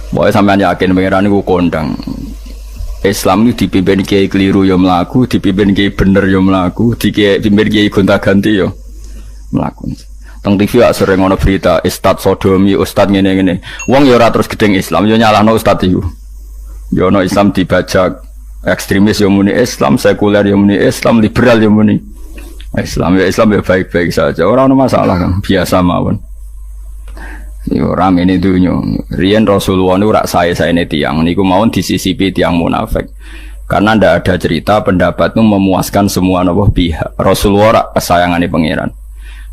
Pokoknya sampean yakin pangeran niku kondang. Islam itu dipimpin kiai keliru ya mlaku, dipimpin kiai bener ya mlaku, dipimpin kiai gonta-ganti ya mlaku. Teng TV sering ana berita ustad sodomi, ustad ngene-ngene. Wong ya ora terus gedeng Islam, ya nyalahno ustad iku. Ya ana Islam dibajak, ekstremis ya muni Islam, sekuler ya muni Islam, liberal ya muni Islam. Ya Islam ya baik-baik saja, ora ana masalah kan, biasa mawon. Yo rame ini dunya. Riyen Rasulullah niku rak sae-saene tiyang niku mawon disisipi tiyang munafik. Karena ndak ada cerita pendapat itu memuaskan semua napa pihak. Rasulullah rak kesayangane pangeran.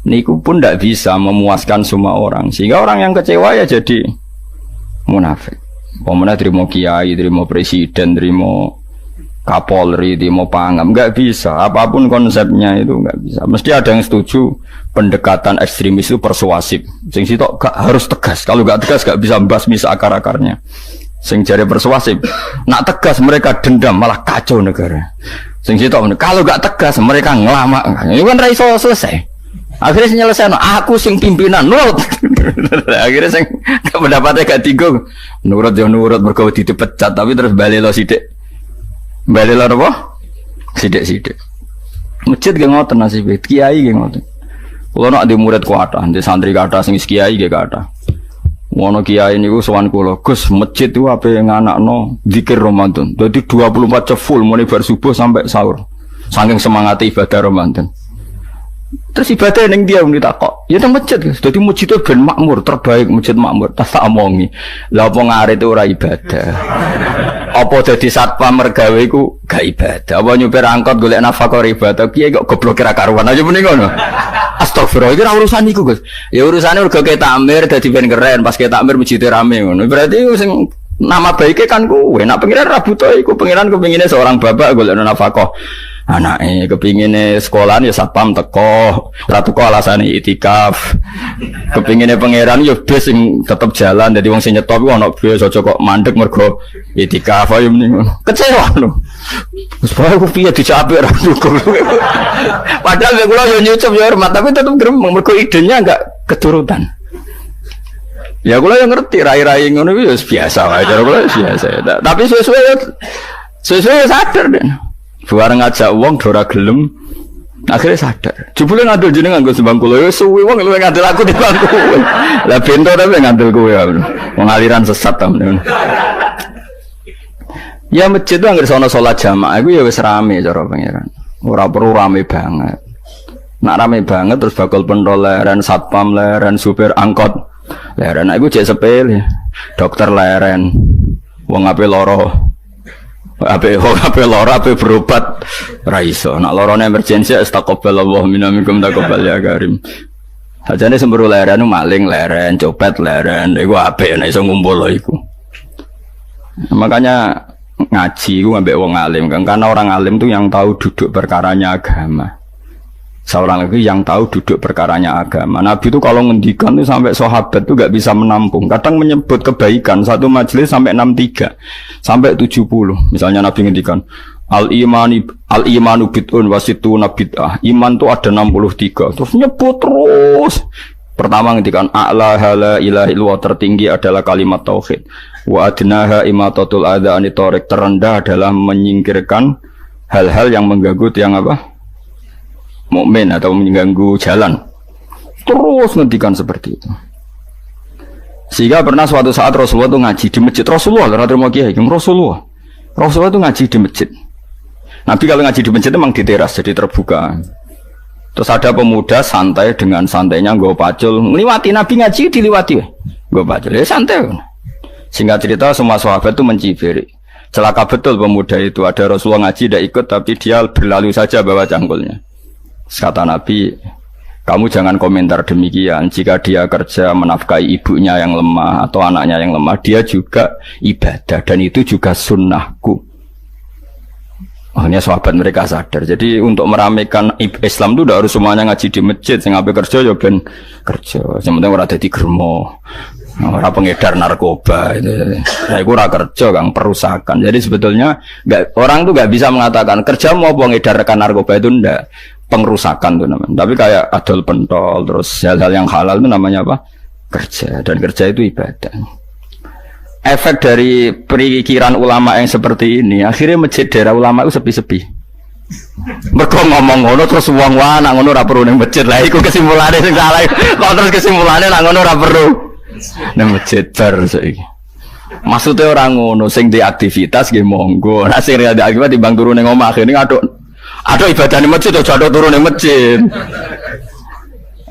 Niku pun ndak bisa memuaskan semua orang. Sehingga orang yang kecewa ya jadi munafik. Pemene trimo kiai, trimo presiden, trimo Kapolri, trimo pangam, enggak bisa. Apapun konsepnya itu enggak bisa. Mesti ada yang setuju pendekatan ekstremis itu persuasif. Sing sitok gak harus tegas. Kalau gak tegas gak bisa membasmi akar-akarnya. Sing jare persuasif, nak tegas mereka dendam malah kacau negara. Sing sitok kalau gak tegas mereka ngelama. Ini kan ra iso selesai. Akhirnya nyelesaikan aku sing pimpinan nurut. Akhirnya sing pendapatnya gak tigo. Nurut ya nurut mergo dipecat tapi terus balik lo sithik. Balik lo apa? Sithik-sithik. Masjid ge ngoten nasib kiai ge ngoten. Kulo nak di murid kuatah, di santri kathah sing kiai ge kathah. Wono kiai niku sowan kula, Gus, masjid itu ape nganakno zikir Ramadan. Dadi 24 jam full mulai bar subuh sampai sahur. Saking semangat ibadah Ramadan. Terus ibadah ning dia muni takok. Ya nang masjid, Gus. Dadi masjid itu ben makmur, terbaik masjid makmur. Tak omongi. Lah apa ngarit ora ibadah. Apa dadi satpam mergawe iku gak ibadah. Apa nyupir angkot golek nafkah ibadah. Kiai kok goblok kira karuan aja muni ngono. Astagfirullah, itu urusan iku, Gus. Ya urusane urga ke takmir dadi ben keren, pas ke takmir masjid rame ngono. Berarti sing nama baiknya kan kowe. Nak pengiran ra butuh iku, pengiran kepingine seorang bapak golek nafkah. Anake kepingine sekolahan ya satpam teko, ora teko alasane itikaf. Kepingine pangeran ya bis sing tetep jalan, dadi wong sing nyetop iku ana bis aja kok mandek mergo itikaf ayo mending. Kecewa lho. Wis bae ku piye dicapik ra dukung. Padahal kula yo nyucup yo hormat, tapi tetep gremeng mergo idenya enggak keturutan. Ya kula yo ngerti rai-rai ngono iku ya biasa wae, cara kula biasa. Tapi sesuai sadar deh. Buar ngajak wong dora gelem akhirnya sadar jebule ngandel jenengan nggo sembang kula ya suwi wong luwih ngandel aku timbang kowe lah bento tapi ngandel kowe wong aliran sesat ta ya masjid itu anggere sono salat jamaah iku ya wis rame cara pangeran ora perlu rame banget nak rame banget terus bakal pentol leren satpam leren supir angkot leren iku jek sepele dokter leren wong ape loro ape lara ape berobat ra iso nak larane emergensi astagfirullah minamikum taqabbal ya karim ajane semburu leren maling leren copet leren iku apik nek iso ngumpul iku makanya ngaji iku ngambek wong alim kan karena orang alim tuh yang tahu duduk perkaranya agama seorang lagi yang tahu duduk perkaranya agama. Nabi itu kalau ngendikan itu sampai sahabat itu gak bisa menampung. Kadang menyebut kebaikan satu majelis sampai 63 sampai 70. Misalnya Nabi ngendikan al-imanu bid'un wasituna bid'ah. Iman itu ada 63. Terus nyebut terus. Pertama ngendikan a'laha la ilaha illallah, tertinggi adalah kalimat tauhid. Wa adnaha imatatul adza anit thariq, terendah adalah menyingkirkan hal-hal yang mengganggu yang apa? Mukmin atau mengganggu jalan. Terus ngendikan seperti itu. Sehingga pernah suatu saat Rasulullah itu ngaji di masjid. Rasulullah itu ngaji di masjid. Nabi kalau ngaji di masjid memang di teras jadi terbuka. Terus ada pemuda santai dengan santainya nggo pacul ngliwati Nabi ngaji diliwati. Nggo pacul ya santai. Singkat cerita semua sahabat itu mencibiri. Celaka betul pemuda itu, ada Rasulullah ngaji tidak ikut tapi dia berlalu saja bawa cangkulnya. Kata Nabi, kamu jangan komentar demikian. Jika dia kerja menafkahi ibunya yang lemah atau anaknya yang lemah, dia juga ibadah dan itu juga sunnahku. Akhirnya sahabat mereka sadar. Jadi untuk meramaikan Islam itu tidak harus semuanya ngaji di masjid. Yang ngapain kerja ya ben kerja. Yang penting orang ada di germo, orang pengedar narkoba. Nah, itu orang kerja kang perusakan. Jadi sebetulnya orang itu nggak bisa mengatakan kerja mau pengedar narkoba itu ndak. Pengrusakan tuh namanya. Tapi kayak adol pentol terus hal-hal yang halal itu namanya apa? Kerja. Dan kerja itu ibadah. efek dari perikiran ulama yang seperti ini, akhirnya masjid daerah ulama itu sepi-sepi. Mergo ngomong ngono terus wong wae nak ngono ora perlu ning masjid. Lah iku kesimpulane sing salah. Kok terus kesimpulane nak ngono ora perlu ning masjid bar saiki. Maksudnya orang ngono sing di aktivitas nggih monggo. Nek sing ada aktivitas timbang turu ning omah akhirnya aduk ibadah ning masjid atau aduk turu ning masjid.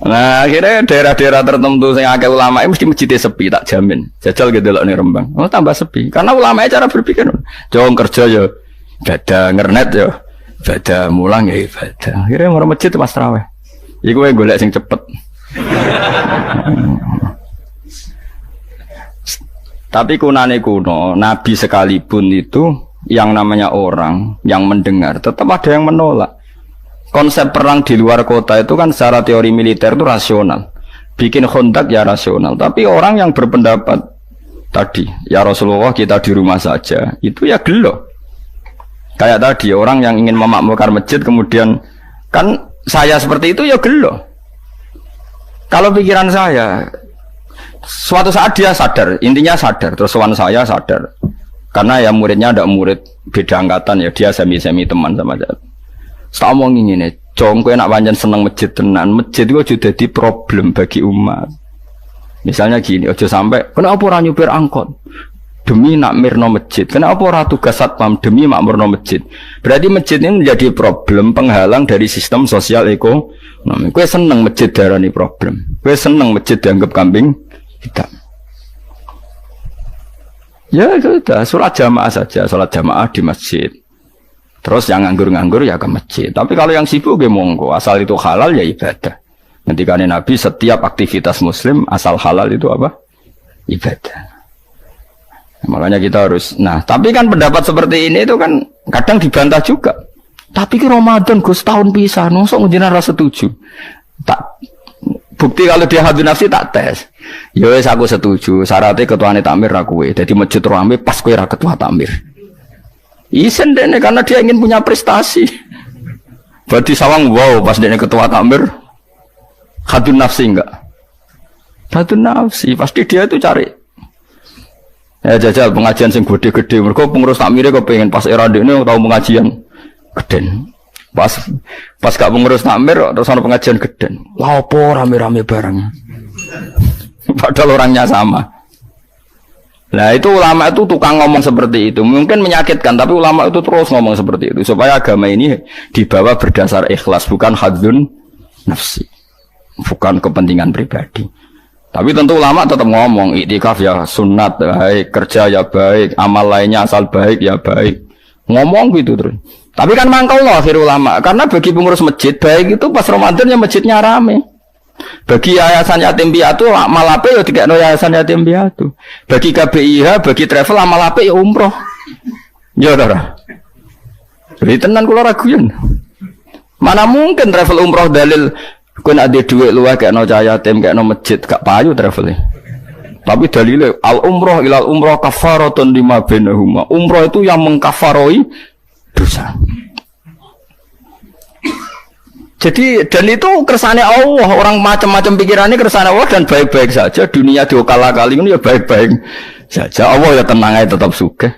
Nah, akhirnya daerah-daerah tertentu yang akeh ulama mesti masjidnya sepi, tak jamin. Jajal gitu loh nih Rembang. Oh, tambah sepi. Karena ulama cara berpikir, jong kerja ya, ibadah ngernet ya, ibadah mulang ya ibadah. Akhirnya orang masjid pas tarawih. Iku yang golek sing cepet. Tapi kunane kuno, Nabi sekalipun itu yang namanya orang yang mendengar, tetap ada yang menolak. Konsep perang di luar kota itu kan secara teori militer itu rasional. Bikin kontak ya rasional. Tapi orang yang berpendapat tadi, ya Rasulullah kita di rumah saja, itu ya gelo. Kayak tadi, orang yang ingin memakmurkan masjid kemudian, kan saya seperti itu ya gelo. Kalau pikiran saya, suatu saat dia sadar, intinya sadar, terus sowan saya sadar. Karena ya muridnya ada murid beda angkatan ya, dia semi-semi teman sama saya. Tak omong ngene, jong kowe nak pancen seneng masjid tenan, masjid itu sudah jadi problem bagi umat. Misalnya gini, aja sampai kenapa ora nyupir angkot demi nak mirno masjid, kenapa ora tugas satpam demi makmurno masjid. Berarti masjid ini menjadi problem penghalang dari sistem sosial ekonomi. Kowe seneng masjid darani problem, kowe seneng masjid dianggap kambing hitam. Ya sudah, sholat jamaah saja, sholat jamaah di masjid. Terus yang nganggur-nganggur ya ke masjid. Tapi kalau yang sibuk ya monggo, asal itu halal ya ibadah. Ketika Nabi setiap aktivitas muslim asal halal itu apa? Ibadah. Makanya kita harus. Nah, tapi kan pendapat seperti ini itu kan kadang dibantah juga. Tapi ke Ramadan Gus tahun pisah, nosok ngejinan rasa setuju. Tak bukti kalau dia hadun nafsi tak tes. Ya wes aku setuju. Syaratnya ketuane takmir ra kowe. Dadi masjid rame pas kowe ra ketua takmir. Isen dene karena dia ingin punya prestasi. Berarti sawang wow pas dene ketua takmir hadun nafsi enggak? Hadun nafsi pasti dia itu cari. Ya jajal pengajian sing gede-gede. Mergo pengurus takmire kok pengen pas era dene tau pengajian geden. Pas gak pengurus takmir terus ana pengajian geden. Wah opo rame-rame bareng. Padahal orangnya sama. Nah itu ulama itu tukang ngomong seperti itu. Mungkin menyakitkan, tapi ulama itu terus ngomong seperti itu. Supaya agama ini dibawa berdasar ikhlas, bukan hadzun nafsi. Bukan kepentingan pribadi. Tapi tentu ulama tetap ngomong, iktikaf ya sunat baik, kerja ya baik, amal lainnya asal baik ya baik. Ngomong gitu terus. Tapi kan mangkal loh akhir ulama. Karena bagi pengurus masjid, baik itu pas Ramadan ya masjidnya rame. Bagi yayasan yatim piatu amal ape ya dikekno yayasan yatim piatu. Bagi KBIH, bagi travel amal ape ya umroh. Ya ora. Jadi tenan kula raguyan. Mana mungkin travel umroh dalil kowe nek ade dhuwit luwih kekno cah yatim kekno masjid gak payu travel. Tapi dalile al umroh ilal umroh kafaratun lima bainahuma. Umroh itu yang mengkafaroi dosa. Jadi dan itu kersane Allah, orang macam-macam pikirannya kersane Allah dan baik-baik saja. Dunia diokal-akali ini ya baik-baik saja. Allah ya tenang aja tetap sugih.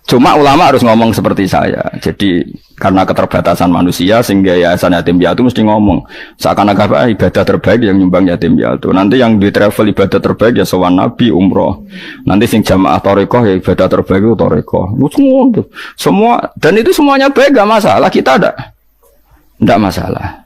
Cuma ulama harus ngomong seperti saya. Jadi karena keterbatasan manusia sehingga yayasan yatim piatu mesti ngomong seakan-akan ibadah terbaik yang nyumbang yatim piatu. Nanti yang di travel ibadah terbaik ya sowan Nabi umroh. Nanti sing jamaah thariqah ya ibadah terbaik itu thariqah. Semua dan itu semuanya baik gak masalah, kita ada. Tidak masalah.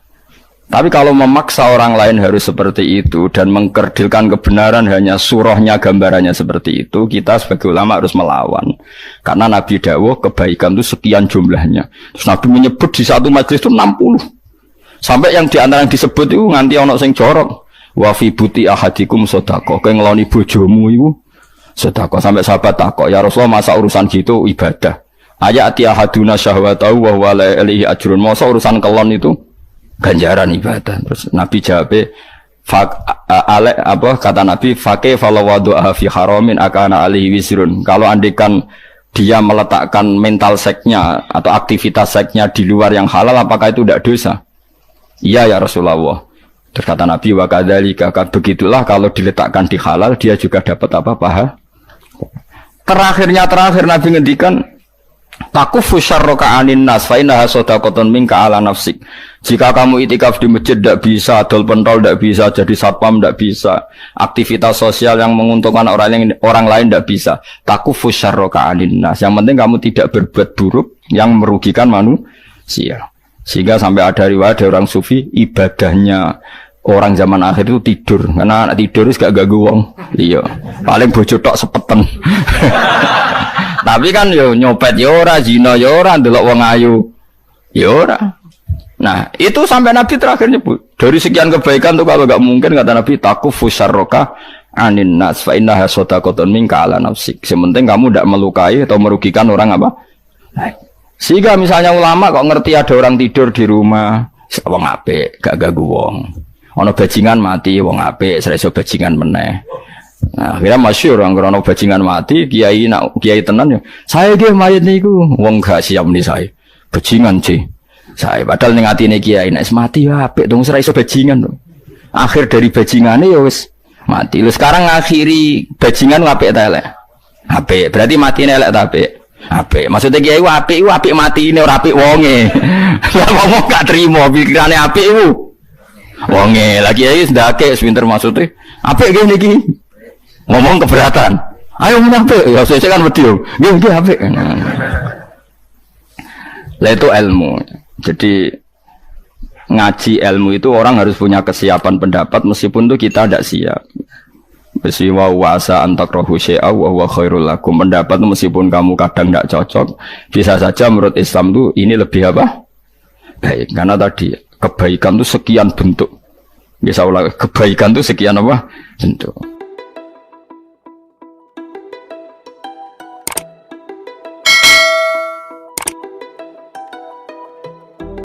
Tapi kalau memaksa orang lain harus seperti itu dan mengkerdilkan kebenaran hanya surahnya, gambarannya seperti itu, kita sebagai ulama harus melawan. Karena Nabi dawuh kebaikan itu sekian jumlahnya. Terus Nabi menyebut di satu majelis itu 60. Sampai yang diantara yang disebut itu nganti ono sing jorok. Wa fi buti ahadikum sedekah. Kowe ngeloni bojomu iku sedekah. Sampai sahabat takok, ya Rasulullah masa urusan gitu ibadah. Ayati ahaduna syahwatahu wa huwa la ilaihi ajrun. Masa urusan kelon itu ganjaran ibadah. Terus Nabi jawab kata Nabi faqih falawadu'a fi haramin akana alaihi wisrun. Kalau andikan dia meletakkan mental seknya atau aktivitas seknya di luar yang halal, apakah itu tidak dosa? Iya ya Rasulullah. Terus kata Nabi wa kadzalika, begitulah kalau diletakkan di halal dia juga dapat apa paha. terakhir Nabi ngendikan takufu syarroka anin nas fa innaha shadaqatun minka ala nafsik. Jika kamu itikaf di masjid tidak bisa, adol pentol tidak bisa, jadi satpam tidak bisa, aktivitas sosial yang menguntungkan orang lain tidak bisa. Takufu syarroka anin nas. Yang penting kamu tidak berbuat buruk yang merugikan manusia. Sehingga sampai ada riwayat dari orang sufi, ibadahnya orang zaman akhir itu tidur, karena anak tidur itu gak ganggu wong. Iya, paling bojo tok sepeten. Tapi kan yo nyopet yo ora, zina yo ora, ndelok wong ayu yo ora. Nah, itu sampai Nabi terakhir nyebut. Dari sekian kebaikan tuh kalau gak mungkin kata Nabi takufu syarroka anin nas fa innaha shadaqatun minka ala nafsik. Sementing kamu tidak melukai atau merugikan orang apa? Sehingga misalnya ulama kok ngerti ada orang tidur di rumah, wong apik, gak ganggu wong. Ono bajingan mati, wong apik, sereso bajingan meneh. Nah, akhirnya masyhur orang krono bajingan mati, kiai tenan ya. Saya ge mayit niku, wong gak siap nih saya. Bajingan sih. Saya padahal ning atine kiai nek mati ya apik dong sereso bajingan dong. Akhir dari bajingane ya wis mati. Lu sekarang ngakhiri bajingan apik ta elek? Apik. Berarti matine elek ta apik? Apik. Maksudnya kiai apik mati ini ora apik wonge. Lah ngomong gak trimo pikirane apik iku. Wonge lagi kiai ndake pinter maksudnya. Apik ngene iki. Ngomong keberatan. Ayo ngomong apik. Ya saya kan wedi yo. Nggih apik. Lah itu ilmu. Jadi ngaji ilmu itu orang harus punya kesiapan pendapat meskipun itu kita tidak siap. Besiwa wasa antakrahu syai'a wa huwa khairul lakum. Pendapat meskipun kamu kadang tidak cocok, bisa saja menurut Islam itu ini lebih apa? Baik, karena tadi kebaikan itu sekian bentuk. Bisa ulang, kebaikan itu sekian apa? Bentuk.